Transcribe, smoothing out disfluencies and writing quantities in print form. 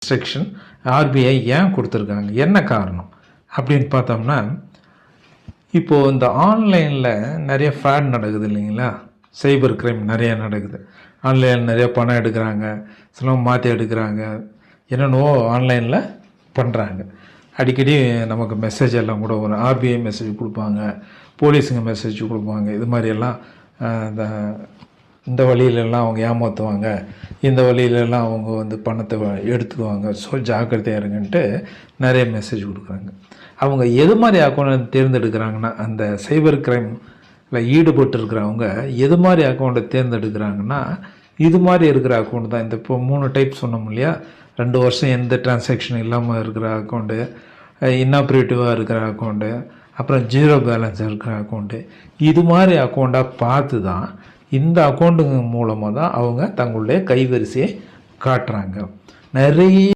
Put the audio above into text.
Restriction RBI ஏன் கொடுத்துருக்காங்க, என்ன காரணம் அப்படின்னு பார்த்தோம்னா, இப்போது இந்த ஆன்லைனில் நிறைய ஃப்ராட் நடக்குது இல்லைங்களா, சைபர் கிரைம் நிறையா நடக்குது. ஆன்லைனில் நிறைய பணம் எடுக்கிறாங்க, சிலவங்க மாற்றி எடுக்கிறாங்க, என்னென்னவோ ஆன்லைனில் பண்ணுறாங்க. அடிக்கடி நமக்கு மெசேஜ் எல்லாம் கூட வரும், ஆர்பிஐ மெசேஜ் கொடுப்பாங்க, போலீஸுங்க மெசேஜ் கொடுப்பாங்க. இது மாதிரியெல்லாம் இந்த வழியிலெல்லாம் அவங்க ஏமாற்றுவாங்க, இந்த வழியிலெல்லாம் அவங்க வந்து பணத்தை எடுத்துக்குவாங்க, ஸோ ஜாக்கிரதையாக இருங்கன்ட்டு நிறைய மெசேஜ் கொடுக்குறாங்க. அவங்க எது மாதிரி அக்கௌண்ட்டை தேர்ந்தெடுக்கிறாங்கன்னா, அந்த சைபர் கிரைமில் ஈடுபட்டு இருக்கிறவங்க எது மாதிரி அக்கௌண்ட்டை தேர்ந்தெடுக்கிறாங்கன்னா, இது மாதிரி இருக்கிற அக்கௌண்ட் தான். இந்த இப்போ 3 டைப் சொன்னோம் இல்லையா, 2 வருஷம் எந்த டிரான்சாக்ஷன் இல்லாமல் இருக்கிற அக்கௌண்ட்டு, இன்னாப்ரேட்டிவாக இருக்கிற அக்கௌண்ட்டு, அப்புறம் 0 பேலன்ஸ் இருக்கிற அக்கௌண்ட்டு, இது மாதிரி அக்கௌண்ட்டாக பார்த்து தான் இந்த அக்கௌண்ட்டுங்க மூலமாக தான் அவங்க தங்களுடைய கைவரிசையை காட்டுறாங்க. நிறைய